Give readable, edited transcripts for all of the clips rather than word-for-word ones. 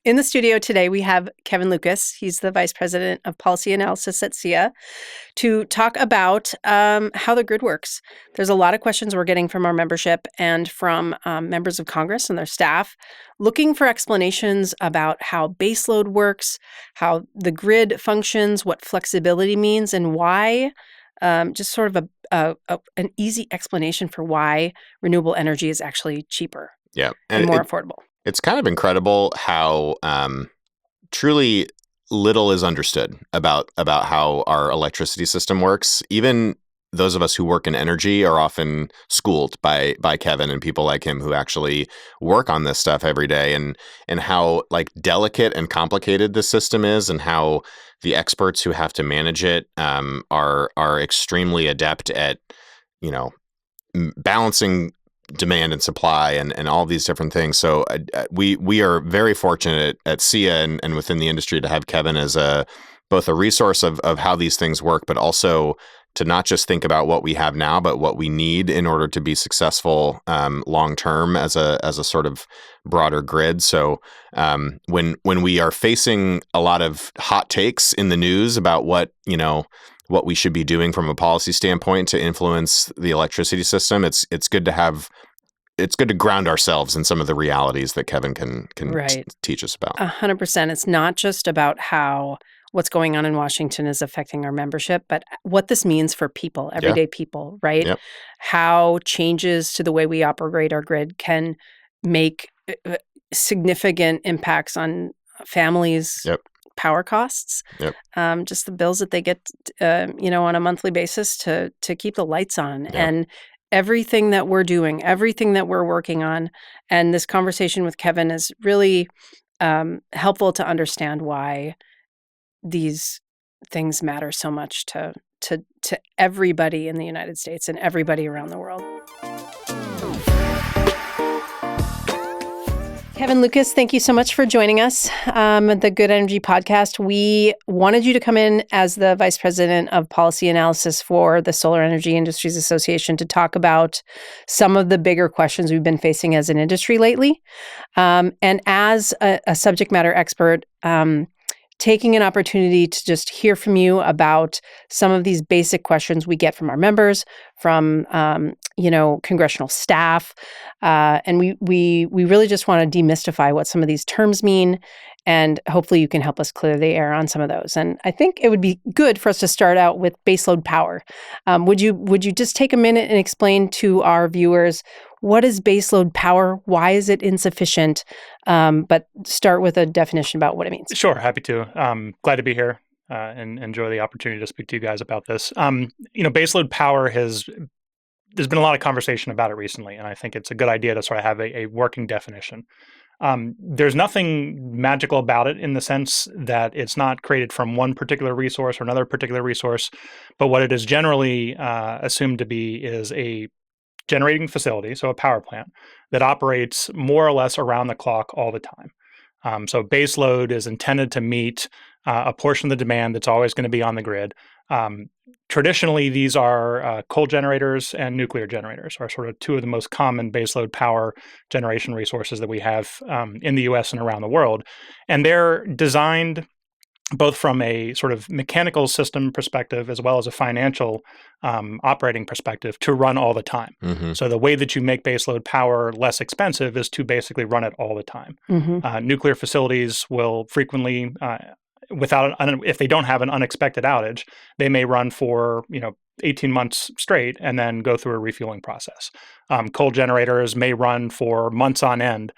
In the studio today, we have Kevin Lucas. He's the Vice President of Policy Analysis at SIA to talk about how the grid works. There's a lot of questions we're getting from our membership and from members of Congress and their staff looking for explanations about how baseload works, how the grid functions, what flexibility means, and why, just sort of an easy explanation for why renewable energy is actually cheaper Yeah, and more affordable. It's kind of incredible how truly little is understood about how our electricity system works. Even those of us who work in energy are often schooled by Kevin and people like him who actually work on this stuff every day, and how like delicate and complicated the system is, and how the experts who have to manage it are extremely adept at balancing demand and supply and all these different things. So we are very fortunate at SIA and within the industry to have Kevin as both a resource of how these things work, but also to not just think about what we have now, but what we need in order to be successful long term as a sort of broader grid. So when we are facing a lot of hot takes in the news about what we should be doing from a policy standpoint to influence the electricity system, it's good to ground ourselves in some of the realities that Kevin can Right. teach us about. 100%. It's not just about how what's going on in Washington is affecting our membership, but what this means for people, everyday people, right? Yep. How changes to the way we operate our grid can make significant impacts on families' Yep. power costs. Yep. Just the bills that they get, on a monthly basis to keep the lights on. Yep. And everything that we're doing, everything that we're working on. And this conversation with Kevin is really helpful to understand why these things matter so much to everybody in the United States and everybody around the world. Kevin Lucas, thank you so much for joining us. The Good Energy Podcast. We wanted you to come in as the Vice President of Policy Analysis for the Solar Energy Industries Association to talk about some of the bigger questions we've been facing as an industry lately. And as a subject matter expert, taking an opportunity to just hear from you about some of these basic questions we get from our members, from congressional staff, and we really just want to demystify what some of these terms mean, and hopefully you can help us clear the air on some of those. And I think it would be good for us to start out with baseload power. Would you just take a minute and explain to our viewers what is baseload power? Why is it insufficient? But start with a definition about what it means. Sure, happy to. Glad to be here and enjoy the opportunity to speak to you guys about this. Baseload power there's been a lot of conversation about it recently, and I think it's a good idea to sort of have a working definition. There's nothing magical about it in the sense that it's not created from one particular resource or another particular resource, but what it is generally assumed to be is a generating facility, so a power plant, that operates more or less around the clock all the time. So base load is intended to meet a portion of the demand that's always going to be on the grid. Traditionally, these are coal generators and nuclear generators are sort of two of the most common baseload power generation resources that we have in the U.S. and around the world. And they're designed both from a sort of mechanical system perspective as well as a financial operating perspective to run all the time. Mm-hmm. So the way that you make baseload power less expensive is to basically run it all the time. Mm-hmm. Nuclear facilities will frequently, if they don't have an unexpected outage, they may run for 18 months straight and then go through a refueling process. Coal generators may run for months on end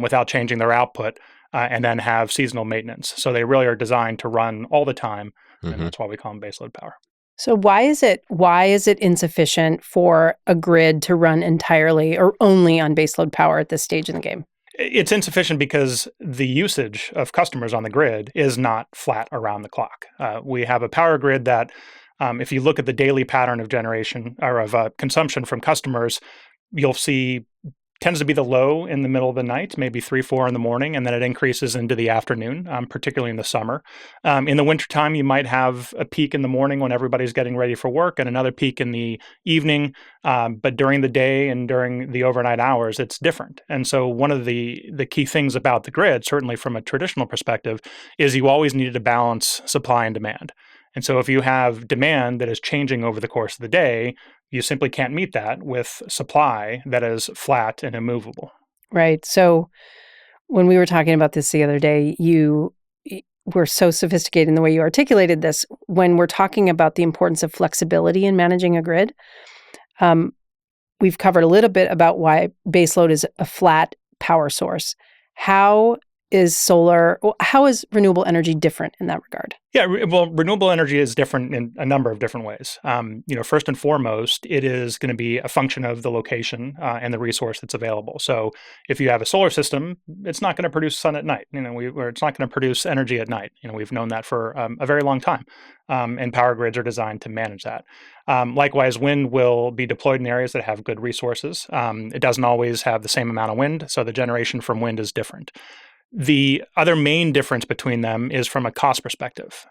without changing their output. And then have seasonal maintenance. So they really are designed to run all the time, and that's why we call them baseload power. So why is it insufficient for a grid to run entirely or only on baseload power at this stage in the game? It's insufficient because the usage of customers on the grid is not flat around the clock. We have a power grid that, if you look at the daily pattern of generation or of consumption from customers, you'll see tends to be the low in the middle of the night, maybe 3, 4 in the morning, and then it increases into the afternoon, particularly in the summer. In the wintertime, you might have a peak in the morning when everybody's getting ready for work and another peak in the evening. But during the day and during the overnight hours, it's different. And so one of the key things about the grid, certainly from a traditional perspective, is you always needed to balance supply and demand. And so if you have demand that is changing over the course of the day, you simply can't meet that with supply that is flat and immovable. Right. So when we were talking about this the other day, you were so sophisticated in the way you articulated this. When we're talking about the importance of flexibility in managing a grid, we've covered a little bit about why baseload is a flat power source. How is renewable energy different in that regard? Yeah, well, renewable energy is different in a number of different ways. First and foremost, it is going to be a function of the location and the resource that's available. So, if you have a solar system, it's not going to produce sun at night. Or it's not going to produce energy at night. We've known that for a very long time, and power grids are designed to manage that. Likewise, wind will be deployed in areas that have good resources. It doesn't always have the same amount of wind, so the generation from wind is different. The other main difference between them is from a cost perspective.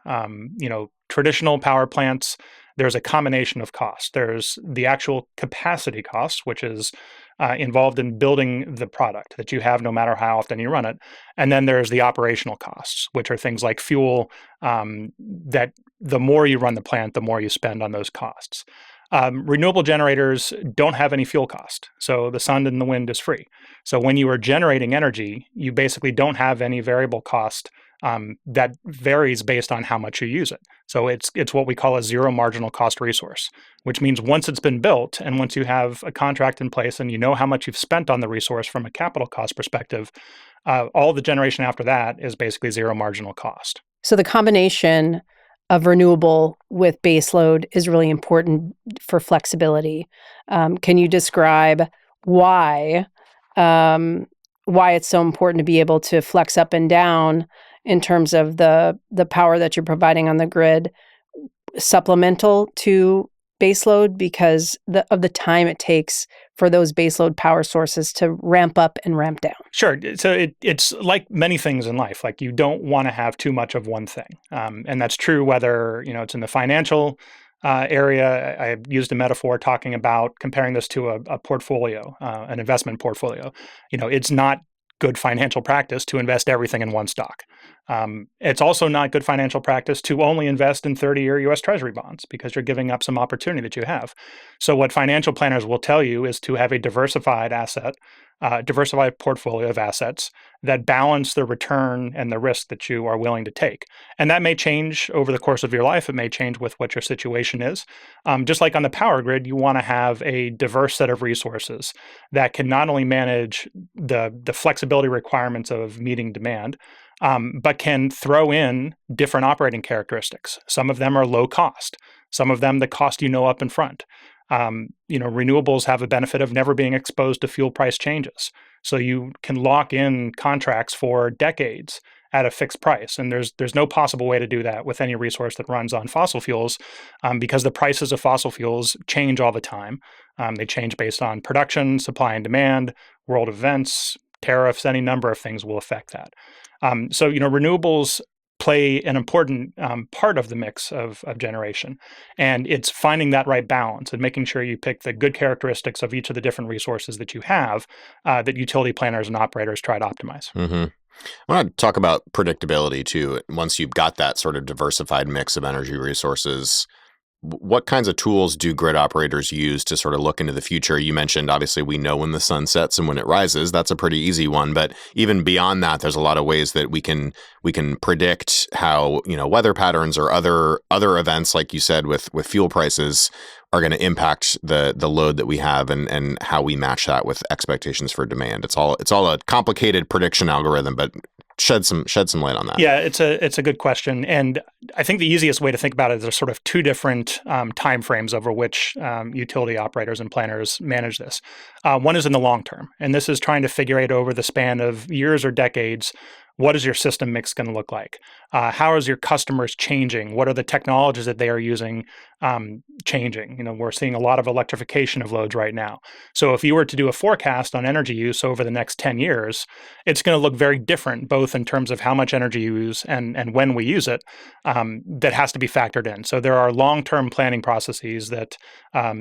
Traditional power plants, there's a combination of costs. There's the actual capacity cost, which is involved in building the product that you have no matter how often you run it. And then there's the operational costs, which are things like fuel, that the more you run the plant, the more you spend on those costs. Renewable generators don't have any fuel cost. So the sun and the wind is free. So when you are generating energy, you basically don't have any variable cost that varies based on how much you use it. So it's what we call a zero marginal cost resource, which means once it's been built and once you have a contract in place and you know how much you've spent on the resource from a capital cost perspective, all the generation after that is basically zero marginal cost. So the combination of renewable with baseload is really important for flexibility. Can you describe why it's so important to be able to flex up and down in terms of the power that you're providing on the grid, supplemental to baseload because of the time it takes for those baseload power sources to ramp up and ramp down? Sure. So it's like many things in life. Like you don't want to have too much of one thing, and that's true whether it's in the financial area. I used a metaphor talking about comparing this to a portfolio, an investment portfolio. It's not good financial practice to invest everything in one stock. It's also not good financial practice to only invest in 30-year U.S. Treasury bonds because you're giving up some opportunity that you have. So what financial planners will tell you is to have a diversified portfolio of assets that balance the return and the risk that you are willing to take. And that may change over the course of your life. It may change with what your situation is. Just like on the power grid, you want to have a diverse set of resources that can not only manage the flexibility requirements of meeting demand, but can throw in different operating characteristics. Some of them are low cost. Some of them, the cost up in front. Renewables have a benefit of never being exposed to fuel price changes. So you can lock in contracts for decades at a fixed price. And there's no possible way to do that with any resource that runs on fossil fuels because the prices of fossil fuels change all the time. They change based on production, supply and demand, world events, tariffs, any number of things will affect that. So renewables play an important part of the mix of generation. And it's finding that right balance and making sure you pick the good characteristics of each of the different resources that you have that utility planners and operators try to optimize. Mm-hmm. I want to talk about predictability too. Once you've got that sort of diversified mix of energy resources, what kinds of tools do grid operators use to sort of look into the future? You mentioned, obviously, we know when the sun sets and when it rises. That's a pretty easy one. But even beyond that, there's a lot of ways that we can predict how weather patterns or other events, like you said, with fuel prices, are going to impact the load that we have and how we match that with expectations for demand. It's all a complicated prediction algorithm, but shed some light on that. Yeah, it's a good question, and I think the easiest way to think about it is there's sort of two different time frames over which utility operators and planners manage this. One is in the long term, and this is trying to figure out over the span of years or decades what is your system mix going to look like? How is your customers changing? What are the technologies that they are using changing? We're seeing a lot of electrification of loads right now. So if you were to do a forecast on energy use over the next 10 years, it's going to look very different, both in terms of how much energy you use and when we use it. That has to be factored in. So there are long-term planning processes that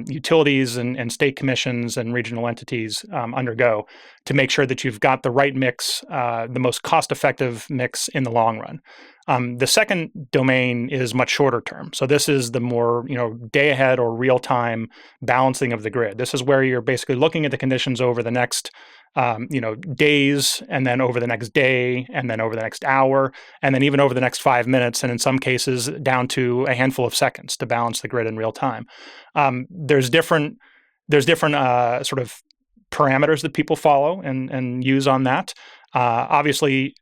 utilities and state commissions and regional entities undergo to make sure that you've got the right mix, the most cost-effective mix in the long run. The second domain is much shorter term. So this is the more day ahead or real time balancing of the grid. This is where you're basically looking at the conditions over the next days, and then over the next day, and then over the next hour, and then even over the next 5 minutes, and in some cases down to a handful of seconds to balance the grid in real time. There's different sort of parameters that people follow and use on that. Obviously,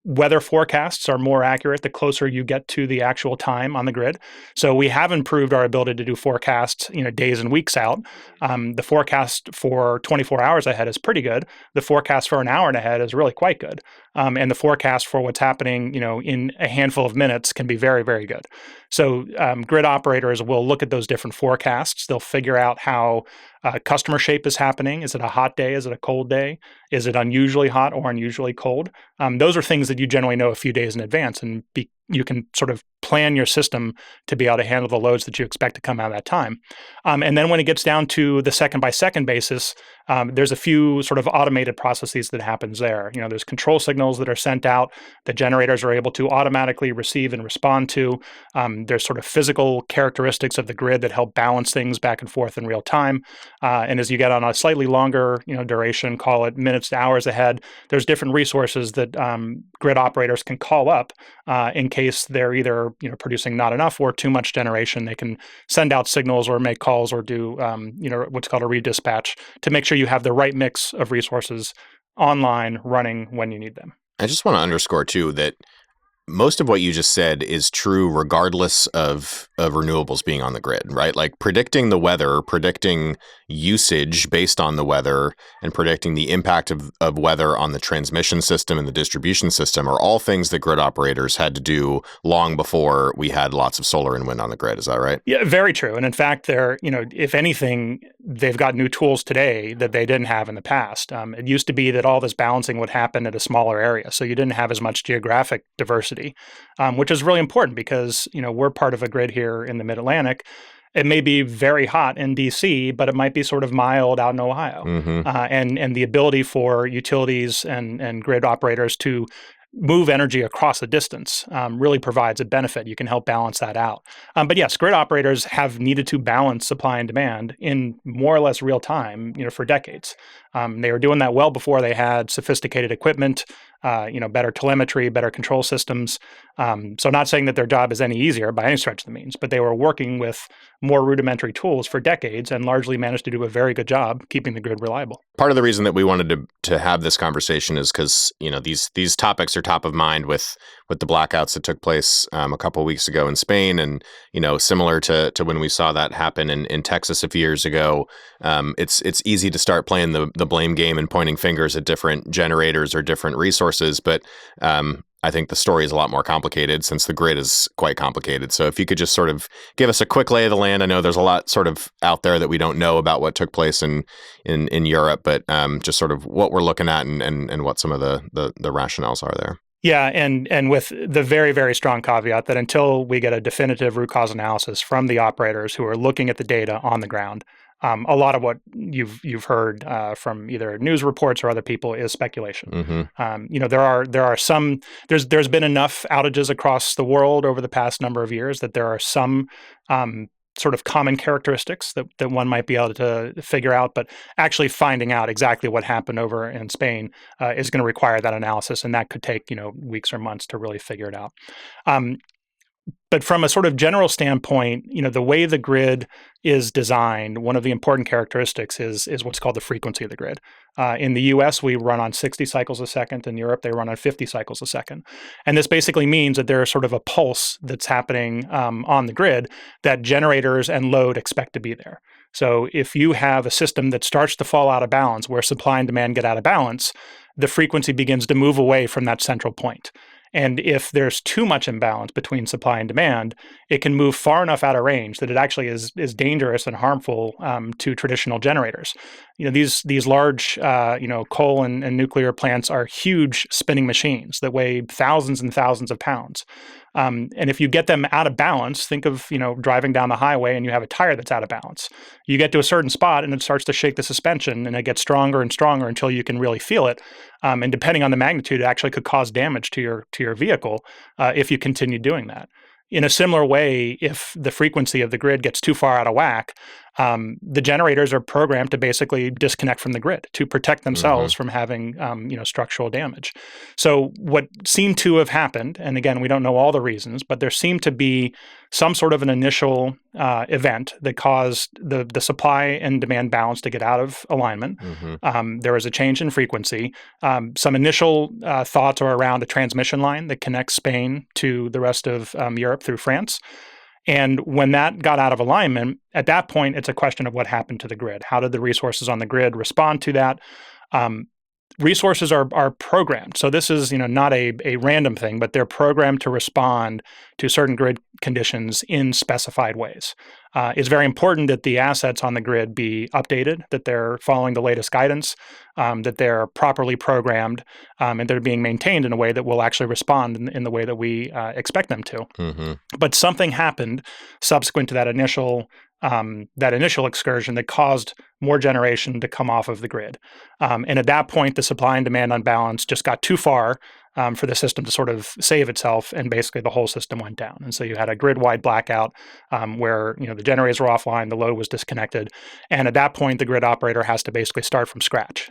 weather forecasts are more accurate the closer you get to the actual time on the grid. So we have improved our ability to do forecasts, days and weeks out. The forecast for 24 hours ahead is pretty good. The forecast for an hour and ahead is really quite good. And the forecast for what's happening, in a handful of minutes can be very, very good. So grid operators will look at those different forecasts. They'll figure out how customer shape is happening. Is it a hot day? Is it a cold day? Is it unusually hot or unusually cold? Those are things that you generally know a few days in advance, and you can sort of plan your system to be able to handle the loads that you expect to come out at that time. And then when it gets down to the second by second basis, there's a few sort of automated processes that happens there. There's control signals that are sent out that generators are able to automatically receive and respond to. There's sort of physical characteristics of the grid that help balance things back and forth in real time. And as you get on a slightly longer duration, call it minutes to hours ahead, there's different resources that grid operators can call up in case they're either producing not enough or too much generation. They can send out signals or make calls or do what's called a redispatch to make sure you have the right mix of resources online running when you need them. I just want to underscore too that most of what you just said is true regardless of renewables being on the grid, right? Like predicting the weather, predicting usage based on the weather, and predicting the impact of weather on the transmission system and the distribution system are all things that grid operators had to do long before we had lots of solar and wind on the grid. Is that right? Yeah, very true. And in fact, if anything, they've got new tools today that they didn't have in the past. It used to be that all this balancing would happen at a smaller area, so you didn't have as much geographic diversity, which is really important because we're part of a grid here in the Mid-Atlantic. It may be very hot in DC, but it might be sort of mild out in Ohio. Mm-hmm. And the ability for utilities and grid operators to move energy across a distance really provides a benefit. You can help balance that out. But yes, grid operators have needed to balance supply and demand in more or less real time, for decades. They were doing that well before they had sophisticated equipment, better telemetry, better control systems. So not saying that their job is any easier by any stretch of the means, but they were working with more rudimentary tools for decades and largely managed to do a very good job keeping the grid reliable. Part of the reason that we wanted to have this conversation is because these topics are top of mind with the blackouts that took place a couple of weeks ago in Spain, and similar to when we saw that happen in Texas a few years ago. It's easy to start playing the blame game and pointing fingers at different generators or different resources, but I think the story is a lot more complicated since the grid is quite complicated. So if you could just sort of give us a quick lay of the land. I know there's a lot sort of out there that we don't know about what took place in Europe, but just sort of what we're looking at and what some of the rationales are there. Yeah, and with the very, very strong caveat that until we get a definitive root cause analysis from the operators who are looking at the data on the ground, a lot of what you've heard from either news reports or other people is speculation. Mm-hmm. There are some. There's been enough outages across the world over the past number of years that there are some sort of common characteristics that one might be able to figure out, but actually finding out exactly what happened over in Spain is going to require that analysis, and that could take weeks or months to really figure it out. But from a sort of general standpoint, the way the grid is designed, one of the important characteristics is what's called the frequency of the grid. In the US, we run on 60 cycles a second. In Europe, they run on 50 cycles a second. And this basically means that there's sort of a pulse that's happening on the grid that generators and load expect to be there. So if you have a system that starts to fall out of balance, where supply and demand get out of balance, the frequency begins to move away from that central point. And if there's too much imbalance between supply and demand, it can move far enough out of range that it actually is dangerous and harmful to traditional generators. These large coal and nuclear plants are huge spinning machines that weigh thousands and thousands of pounds. And if you get them out of balance, think of driving down the highway and you have a tire that's out of balance. You get to a certain spot and it starts to shake the suspension, and it gets stronger and stronger until you can really feel it. And depending on the magnitude, it actually could cause damage to your vehicle if you continue doing that. In a similar way, if the frequency of the grid gets too far out of whack, the generators are programmed to basically disconnect from the grid to protect themselves from having structural damage. So what seemed to have happened, and again, we don't know all the reasons, but there seemed to be some sort of an initial event that caused the supply and demand balance to get out of alignment. There was a change in frequency. Some initial thoughts are around a transmission line that connects Spain to the rest of Europe through France. And when that got out of alignment, at that point, it's a question of what happened to the grid. How did the resources on the grid respond to that? Resources are programmed. So this is not a random thing, but they're programmed to respond to certain grid conditions in specified ways. It's very important that the assets on the grid be updated, that they're following the latest guidance, that they're properly programmed, and they're being maintained in a way that will actually respond in the way that we expect them to. But something happened subsequent to that initial excursion that caused more generation to come off of the grid. And at that point, the supply and demand unbalance just got too far for the system to sort of save itself, and basically the whole system went down. And so you had a grid-wide blackout where the generators were offline, the load was disconnected, and at that point, the grid operator has to basically start from scratch.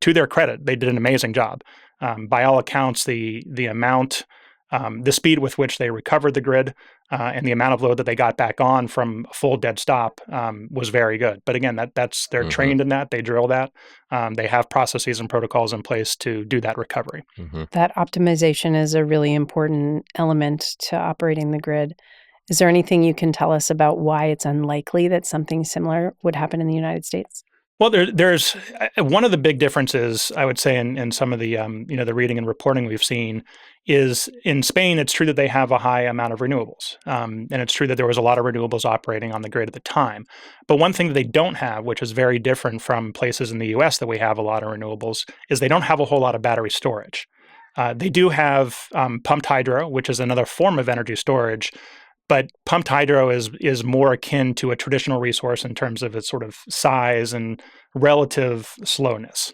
To their credit, they did an amazing job. By all accounts, the amount, the speed with which they recovered the grid, and the amount of load that they got back on from a full dead stop was very good. But again, they're trained in that, they drill that, they have processes and protocols in place to do that recovery. That optimization is a really important element to operating the grid. Is there anything you can tell us about why it's unlikely that something similar would happen in the United States? Well, there's one of the big differences, I would say, in some of the the reading and reporting we've seen is in Spain. It's true that they have a high amount of renewables, and it's true that there was a lot of renewables operating on the grid at the time. But one thing that they don't have, which is very different from places in the U.S. that we have a lot of renewables, is they don't have a whole lot of battery storage. They do have pumped hydro, which is another form of energy storage. But pumped hydro is more akin to a traditional resource in terms of its sort of size and relative slowness.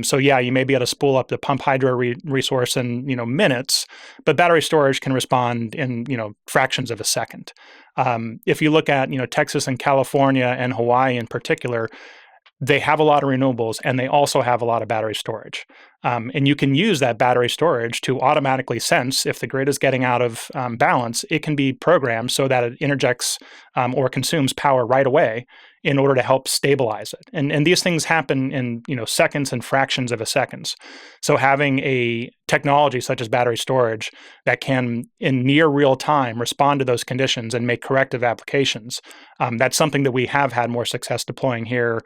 So yeah, you may be able to spool up the pump hydro resource in minutes, but battery storage can respond in fractions of a second. If you look at Texas and California and Hawaii in particular, they have a lot of renewables and they also have a lot of battery storage. And you can use that battery storage to automatically sense if the grid is getting out of balance. It can be programmed so that it interjects or consumes power right away in order to help stabilize it. And these things happen in seconds and fractions of a second. So having a technology such as battery storage that can, in near real time, respond to those conditions and make corrective applications, that's something that we have had more success deploying here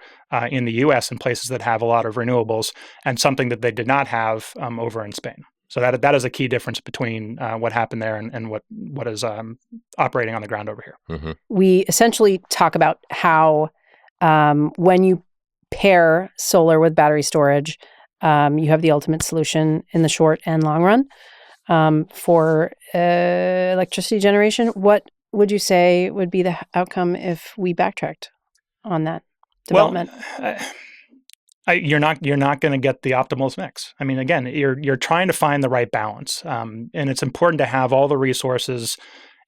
in the U.S. in places that have a lot of renewables, and something that they did not have over in Spain. So that is a key difference between what happened there and what is operating on the ground over here. We essentially talk about how when you pair solar with battery storage, you have the ultimate solution in the short and long run for electricity generation. What would you say would be the outcome if we backtracked on that development? Well, you're not going to get the optimal mix. I mean, again, you're trying to find the right balance, and it's important to have all the resources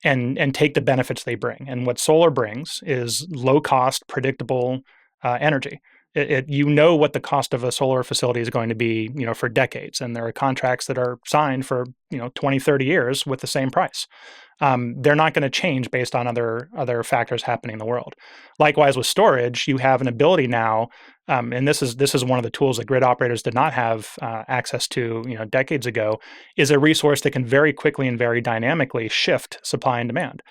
and take the benefits they bring. And what solar brings is low cost, predictable energy. What the cost of a solar facility is going to be, for decades, and there are contracts that are signed for 20, 30 years with the same price. They're not going to change based on other factors happening in the world. Likewise with storage, you have an ability now, and this is one of the tools that grid operators did not have access to decades ago, is a resource that can very quickly and very dynamically shift supply and demand.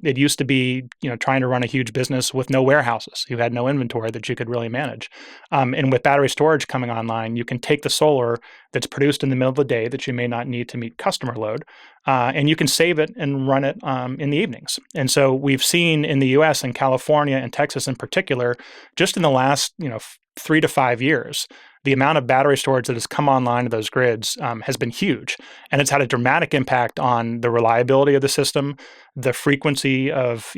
It used to be trying to run a huge business with no warehouses. You had no inventory that you could really manage. And with battery storage coming online, you can take the solar that's produced in the middle of the day that you may not need to meet customer load, and you can save it and run it in the evenings. And so we've seen in the U.S. and California and Texas in particular, just in the last 3 to 5 years, the amount of battery storage that has come online to those grids has been huge. And it's had a dramatic impact on the reliability of the system, the frequency of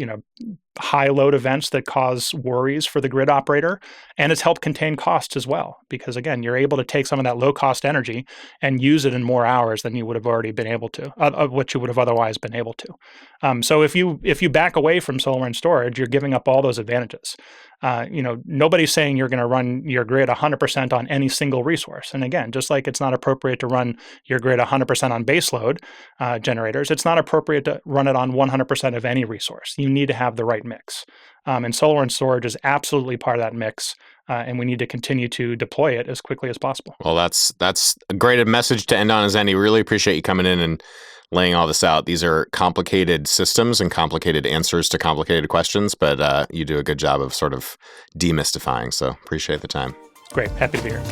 high load events that cause worries for the grid operator, and it's helped contain costs as well. Because again, you're able to take some of that low cost energy and use it in more hours than you would have already been able to, of what you would have otherwise been able to. So if you back away from solar and storage, you're giving up all those advantages. Nobody's saying you're going to run your grid 100% on any single resource. And again, just like it's not appropriate to run your grid 100% on baseload generators, it's not appropriate to run it on 100% of any resource. You need to have the right mix. And solar and storage is absolutely part of that mix. And we need to continue to deploy it as quickly as possible. Well, that's a great message to end on as any. Really appreciate you coming in and laying all this out. These are complicated systems and complicated answers to complicated questions, but you do a good job of sort of demystifying. So appreciate the time. Great. Happy to be here.